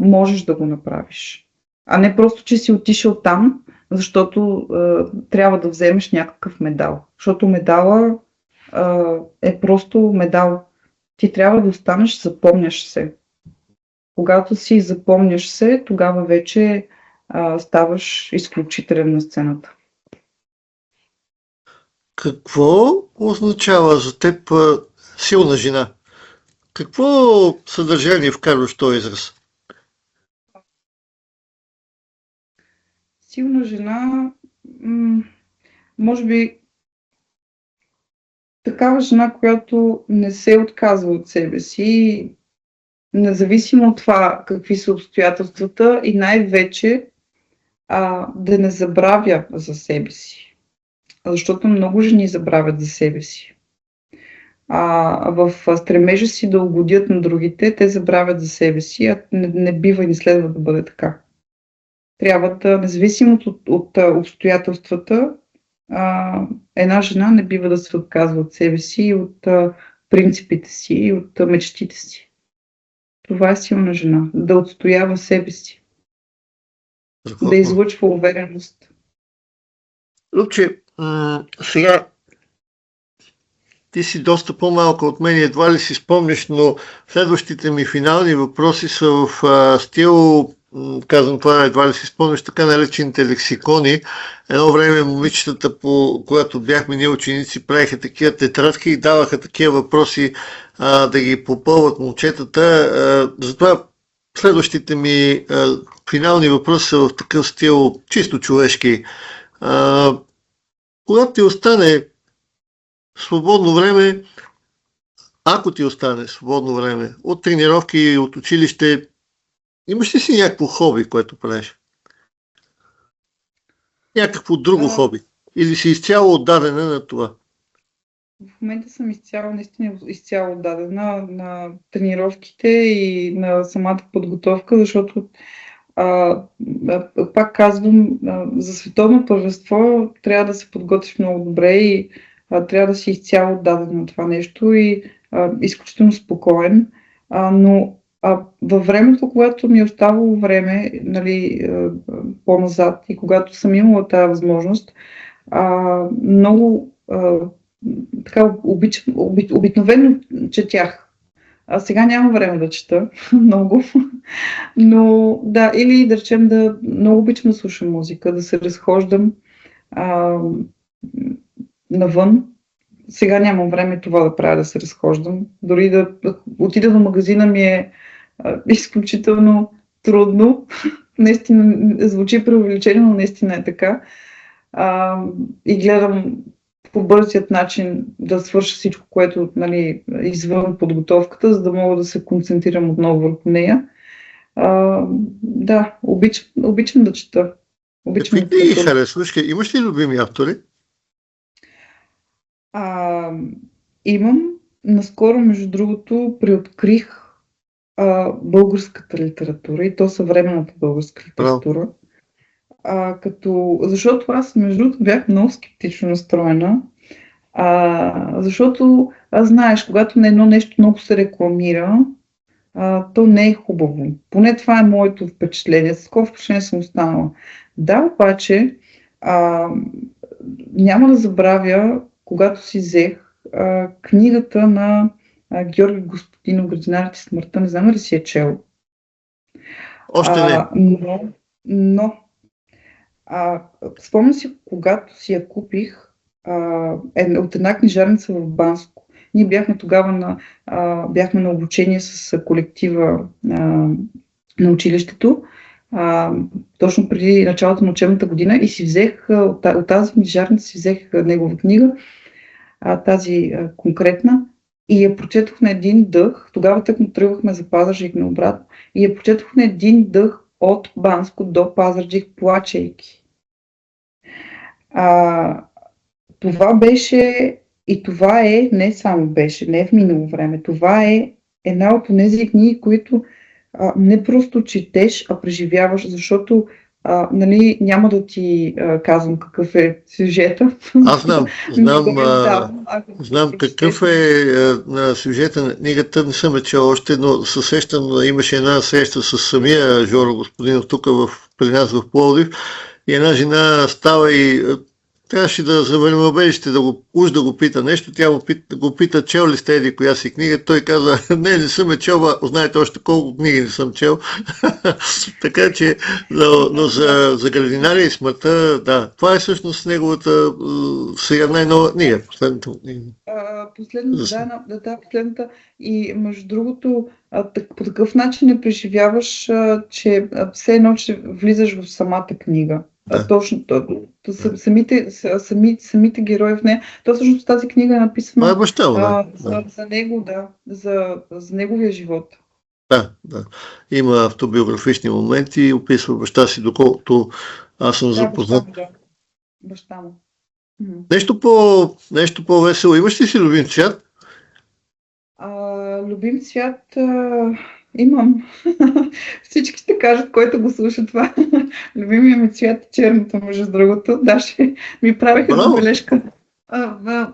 можеш да го направиш. А не просто, че си отишъл там, защото трябва да вземеш някакъв медал. Защото медала е просто медал. Ти трябва да останеш, запомняш се. Когато си запомняш се, тогава вече ставаш изключителен на сцената. Какво означава за теб силна жена? Какво съдържание вкарваш този израз? Силна жена, може би такава жена, която не се отказва от себе си, независимо от това какви са обстоятелствата и най-вече да не забравя за себе си. Защото много жени забравят за себе си. В стремежа си да угодят на другите, те забравят за себе си, а не бива и не следва да бъде така. Трябва да, независимо от обстоятелствата, една жена не бива да се отказва от себе си, от принципите си и от мечтите си. Това е силна жена. Да отстоява себе си. Да излъчва увереност. Любче, сега ти си доста по-малка от мен, едва ли си спомняш, но следващите ми финални въпроси са в стил, казвам това, едва ли си спомняш, така наречените лексикони. Едно време момичетата, когато бяхме ние ученици, правиха такива тетрадки и даваха такива въпроси да ги попълват момчетата. Затова следващите ми финални въпроси са в такъв стил, чисто човешки. Когато ти остане свободно време, ако ти остане свободно време от тренировки и от училище, имаш ли си някакво хоби, което правиш? Някакво друго хоби? Или си изцяло отдадена на това? В момента съм изцяло отдадена на тренировките и на самата подготовка, защото пак казвам, за световно първенство трябва да се подготвиш много добре и трябва да си изцяло отдаден на това нещо и изключително спокоен. Но във времето, когато ми е оставало време, нали, по-назад и когато съм имала тази възможност, много така обикновено четях. Сега няма време да чета много, но да, или да речем много обичам да слушам музика, да се разхождам навън. Сега нямам време това да правя, да се разхождам. Дори да отида до магазина ми е изключително трудно. Наистина звучи преувеличено, но наистина е така. И гледам по бързият начин да свърша всичко, което, нали, извън подготовката, за да мога да се концентрирам отново върху нея. Да, обичам да чета. Какви книги харесваш? Имаш ли любими автори? Имам. Наскоро, между другото, приоткрих българската литература и то съвременната българска литература. Защото аз, между другото, бях много скептично настроена, защото, знаеш, когато на едно нещо много се рекламира, то не е хубаво. Поне това е моето впечатление. С такова впечатление съм останала. Да, обаче, няма да забравя, когато си взех книгата на Георги Господинов "Градинарите и смъртта", не знам ли си е чел. Още не. Но спомням си, когато си я купих от една книжарница в Банско. Ние бяхме тогава бяхме на обучение с колектива на училището, точно преди началото на учебната година, и си взех от тази книжарница, си взех негова книга тази конкретна, и я прочетох на един дъх. Тогава тъкмо тръгвахме за Пазарджик на обратно. И я прочетох на един дъх от Банско до Пазарджик, плачейки. Това беше, и това е, не само беше, не в минало време, това е една от тези книги, които не просто четеш, а преживяваш, защото нали, няма да ти казвам какъв е сюжета. Аз знам какъв е сюжета на книгата, не съм чел още, но се сещам, имаше една среща с самия Жоро Господинов тук при нас в Пловдив и една жена става и трябваше да завърне обежище, да го пита нещо. Тя го пита, чел ли сте еди коя си книга? Той каза, не съм чел, знаете още колко книги не съм чел. Така че, но за градинария и смъртта, да, това е всъщност неговата сега най-нова книга, последната книга. Последната. И между другото, по такъв начин не преживяваш, че все едно, че влизаш в самата книга. Точно, самите герои в нея. То всъщност тази книга е написана за него, за неговия живот. Да. Има автобиографични моменти и описва баща си, доколкото аз съм запознат. Баща му. Нещо по-весело. Имаш ли си любим цвят? Любим цвят имам. Всички ще кажат, който го слуша това. Любимият ми цвят е черното, между другото. Даже ми правиха забележка.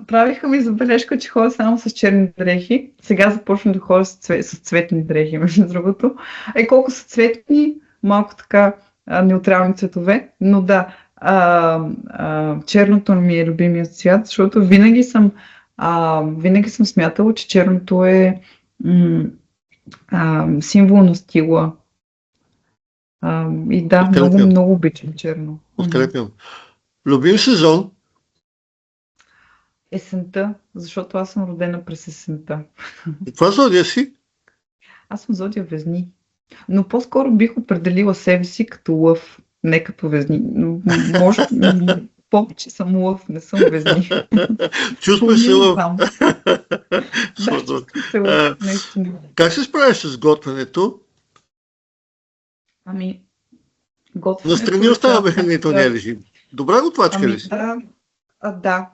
Правиха ми забележка, че ходя само с черни дрехи. Сега започвам да ходя с цветни дрехи, между другото. Колко са цветни, малко така неутрални цветове, но да, черното ми е любимият цвят, защото винаги съм смятала, че черното е символ на стила. И да, много обичам черно. Подкрепям. Любим сезон? Есента, защото аз съм родена през есента. Каква зодия си? Аз съм зодия Везни. Но по-скоро бих определила себе си като лъв, не като Везни. Може повече съм лъв, не съм Везни. Чувстваш се лъв. Как се справиш с готвенето? Готвенето... Настрани остава хранителния режим. Добра готвачка ли си? Да.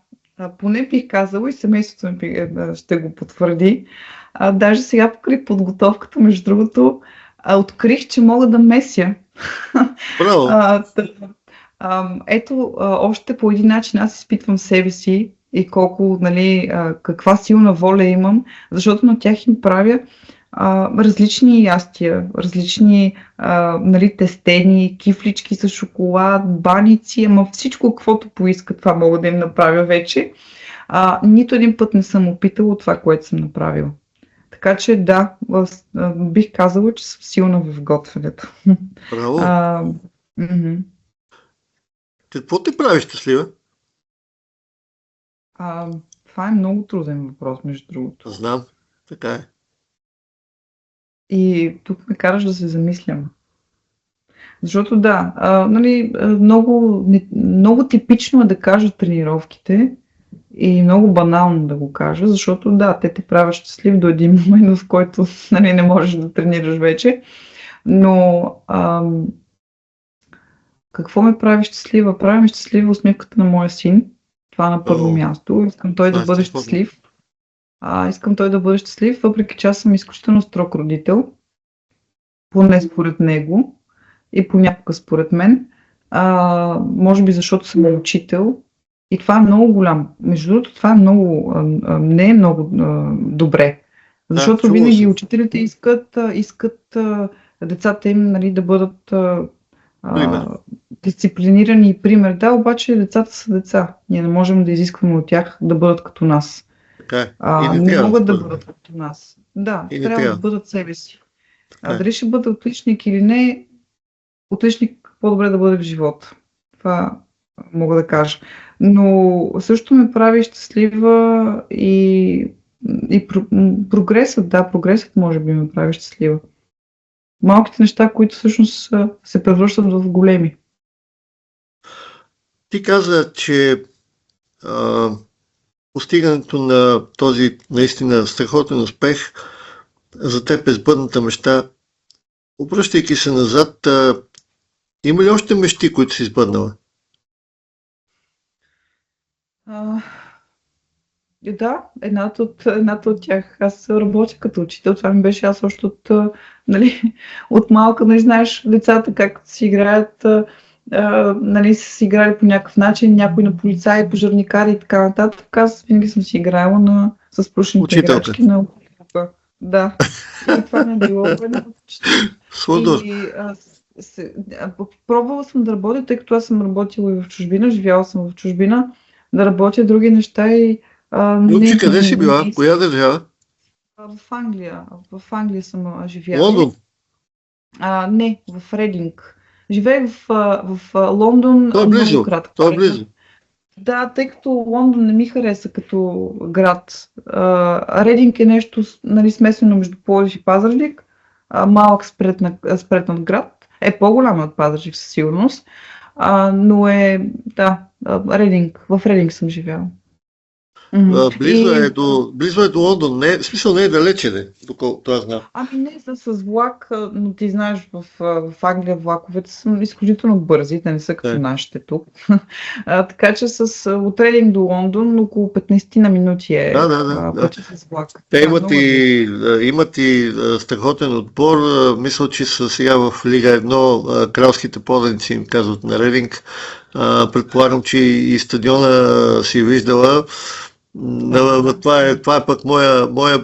Поне бих казала и семейството ми ще го потвърди. Даже сега покрай подготовката, между другото, открих, че мога да меся. Браво! Ето, още по един начин аз изпитвам себе си и колко, каква силна воля имам, защото на тях им правя различни ястия, различни тестени, кифлички с шоколад, баници, всичко каквото поиска, това мога да им направя вече. Нито един път не съм опитала това, което съм направила. Така че да, бих казала, че съм силна в готвенето. Браво! Какво те прави щастлива? Това е много труден въпрос, между другото. Знам, така е. И тук ме караш да се замислям. Защото да, много типично е да кажа тренировките и много банално да го кажа, защото да, те те правят щастлив до един момент, в който не можеш да тренираш вече. Но какво ме прави щастлива? Прави ме щастлива усмивката на моя син. Това на първо място. Искам той да бъде щастлив. Искам той да бъде щастлив, въпреки че аз съм изключително строг родител. Поне според него и понякога според мен. Може би защото съм учител. И това е много голям. Между другото, това е не е много добре. Защото винаги учителите искат децата им да бъдат дисциплинирани и пример. Да, обаче децата са деца. Ние не можем да изискваме от тях да бъдат като нас. Не могат да бъдат като нас. Да, трябва да бъдат себе си. Дали ще бъде отличник или не, отличник по-добре да бъде в живота. Това мога да кажа. Но също ме прави щастлива и прогресът, прогресът може би ме прави щастлива. Малките неща, които всъщност се превръщат в големи. Ти каза, че постигането на този наистина страхотен успех за теб е сбъдната мечта. Обръщайки се назад, има ли още мечти, които си сбъднала? Да, едната от тях. Аз работя като учител. Това ми беше аз още нали, от малка, нали, знаеш, децата как си играят, нали, са си играли по някакъв начин, някой на полицаи, пожарникари и така нататък. Аз винаги съм си играла с плюшените играчки на учителка. Да. И това не е било една мечта. Пробвала съм да работя, тъй като аз съм работила и в чужбина, живяла съм в чужбина, да работя други неща и Любче, къде си била? Коя държава? В Англия. В Англия съм живяла. Лондон? Не, в Рединг. Живеех в Лондон. То е близо. Много кратко. То е близо. Да, тъй като Лондон не ми хареса като град. Рединг е нещо, нали, смесено между Пловдив и Пазарджик. Малък спретнат град. Е по-голям от Пазарджик със сигурност. Но Рединг. В Рединг съм живяла. Близо е до Лондон. В смисъл не е далече, доколкото това знам. Не с влак, но ти знаеш, в Англия влаковете са изключително бързи, да не са като нашите тук. Така че от Рединг до Лондон около 15 на минути е пътя с влак. Те имат и страхотен отбор. Мисля, че са сега в Лига 1, кралските поданици им казват на Рединг. Предполагам, че и стадиона си виждала. Това е пък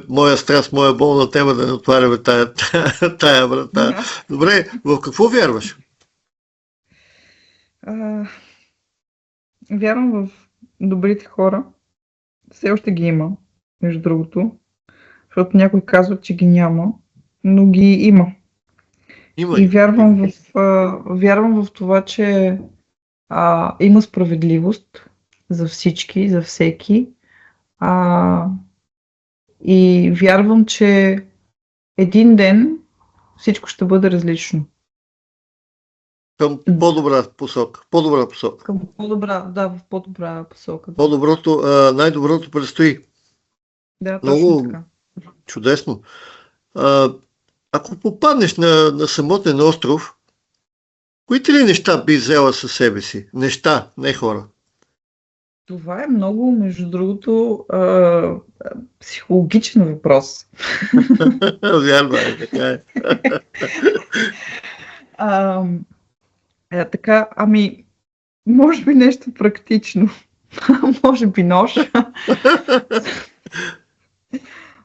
моя страст, моя болна тема да не отваряме тая врата. Добре, в какво вярваш? Вярвам в добрите хора. Все още ги има, между другото. Защото някой казва, че ги няма, но ги има. И вярвам в това, че има справедливост за всички, за всеки. И вярвам, че един ден всичко ще бъде различно. Към по-добра посока. Към по-добра, в по-добра посока. По-доброто, най-доброто предстои. Да, точно така. Чудесно. Ако попаднеш на самотен остров, кои ли неща би взела със себе си? Неща, не хора. Това е много, между другото, психологичен въпрос. Вярно е, така е. Така, може би нещо практично. Може би нож.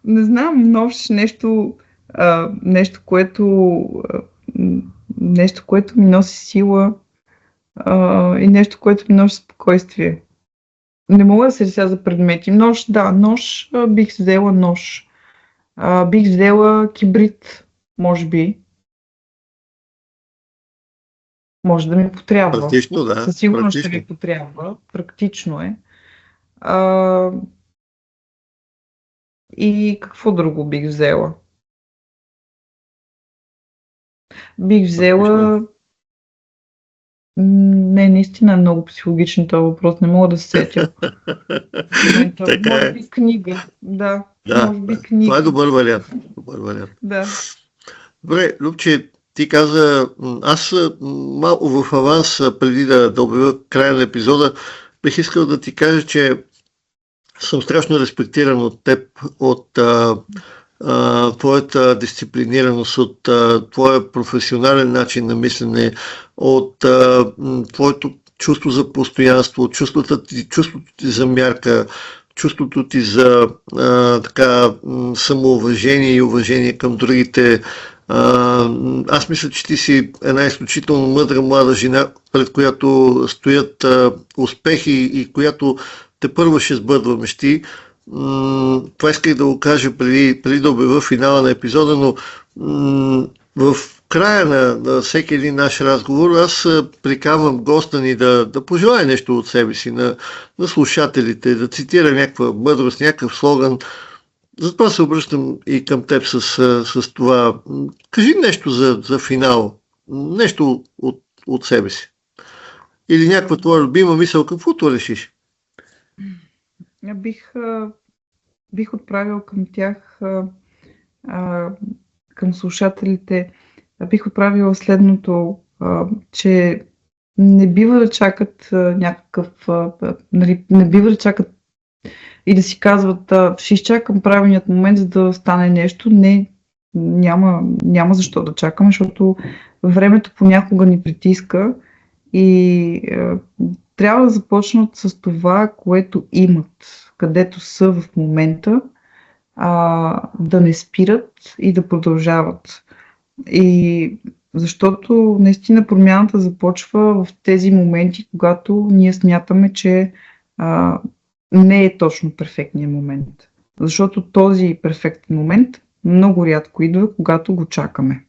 Не знам, нож, нещо, което ми носи сила и нещо, което ми носи спокойствие. Не мога да се сега за предмети. Нож, бих взела нож. Бих взела кибрит, може би. Може да ми потрябва. Практично, да. Със сигурност ще ми потрябва. Практично е. И какво друго бих взела? Бих взела... Не, наистина е много психологичен този въпрос. Не мога да се сетя. Може би книга. Да, може би книга. Това е добър вариант. Да. Добре, Любче, ти каза, аз малко в аванс, преди да обявя края на епизода, бих искал да ти кажа, че съм страшно респектиран от теб, от твоята дисциплинираност, от твоя професионален начин на мислене, от твоето чувство за постоянство, чувството ти за мярка, чувството ти за самоуважение и уважение към другите. Аз мисля, че ти си една изключително мъдра млада жена, пред която стоят успехи и която тепърва ще сбъдва мечти. Това исках да го кажа преди да обявя финала на епизода, но в края на всеки един наш разговор аз приканвам госта ни да пожелая нещо от себе си на слушателите, да цитира някаква мъдрост, някакъв слоган. Затова се обръщам и към теб с това. Кажи нещо за финал, нещо от себе си. Или някаква твоя любима мисъл, каквото решиш. Бих отправил към тях, към слушателите, бих отправила следното, че не бива да чакат не бива да чакат и да си казват, ще изчакам правилният момент, за да стане нещо. Не, няма защо да чакаме, защото времето понякога ни притиска и трябва да започнат с това, което имат, където са в момента, да не спират и да продължават. И защото наистина промяната започва в тези моменти, когато ние смятаме, че не е точно перфектният момент. Защото този перфектен момент много рядко идва, когато го чакаме.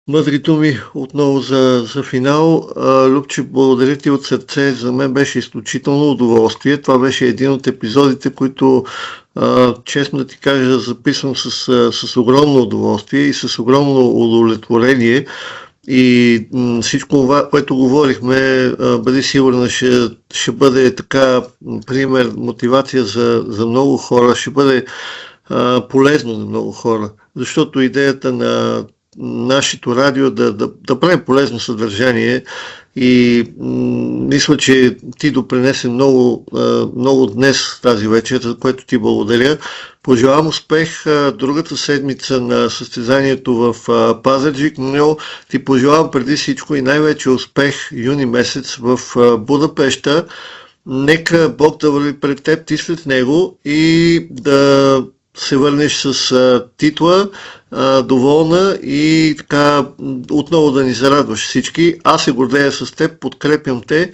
Мъдри думи отново за финал. Любче, благодаря ти от сърце. За мен беше изключително удоволствие. Това беше един от епизодите, които, честно да ти кажа, записвам с огромно удоволствие и с огромно удовлетворение. И всичко това, което говорихме, бъди сигурна, ще бъде така пример, мотивация за много хора, ще бъде полезно на много хора. Защото идеята на нашето радио да прави полезно съдържание и мисля, че ти допринесе много днес тази вечер, за което ти благодаря. Пожелавам успех другата седмица на състезанието в Пазарджик, но ти пожелавам преди всичко и най-вече успех юни месец в Будапеща. Нека Бог да върви пред теб, ти след него и да се върнеш с титла, доволна и така отново да ни зарадваш всички. Аз се гордея с теб, подкрепям те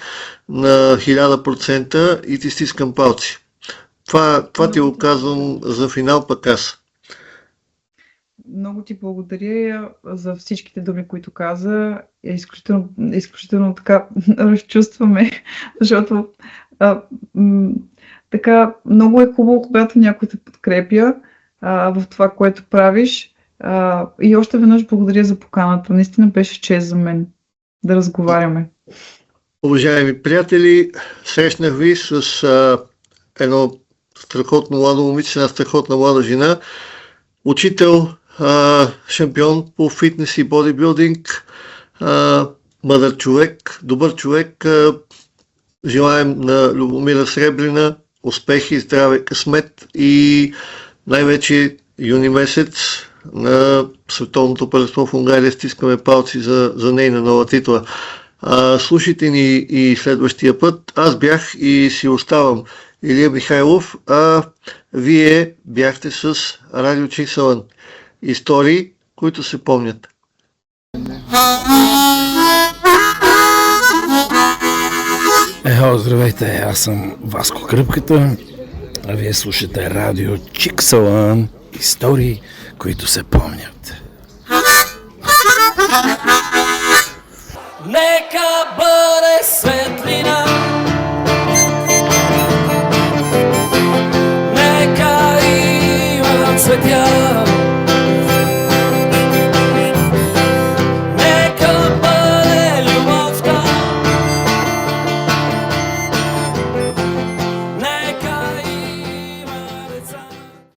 на 1000% и ти стискам палци. Това ти го казвам за финал пък аз. Много ти благодаря за всичките думи, които каза. Изключително така разчувстваме, защото така много е хубаво, когато някой те подкрепя в това, което правиш. И още веднъж благодаря за поканата. Наистина беше чест за мен да разговаряме. Уважаеми приятели, срещнах ви с едно страхотно младо момиче, една страхотна млада жена, учител, шампион по фитнес и бодибилдинг, мъдър човек, добър човек. Желаем на Любомира Сребрина успехи, здраве, късмет и най-вече юни месец на Световното първенство в Унгария. Стискаме палци за нейна нова титла. Слушайте ни и следващия път. Аз бях и си оставам Илия Михайлов, а вие бяхте с Радио Чиксалън. Истории, които се помнят. Здравейте, аз съм Васко Кръпката, а вие слушате Радио Чиксалън. Истории, които се помнят.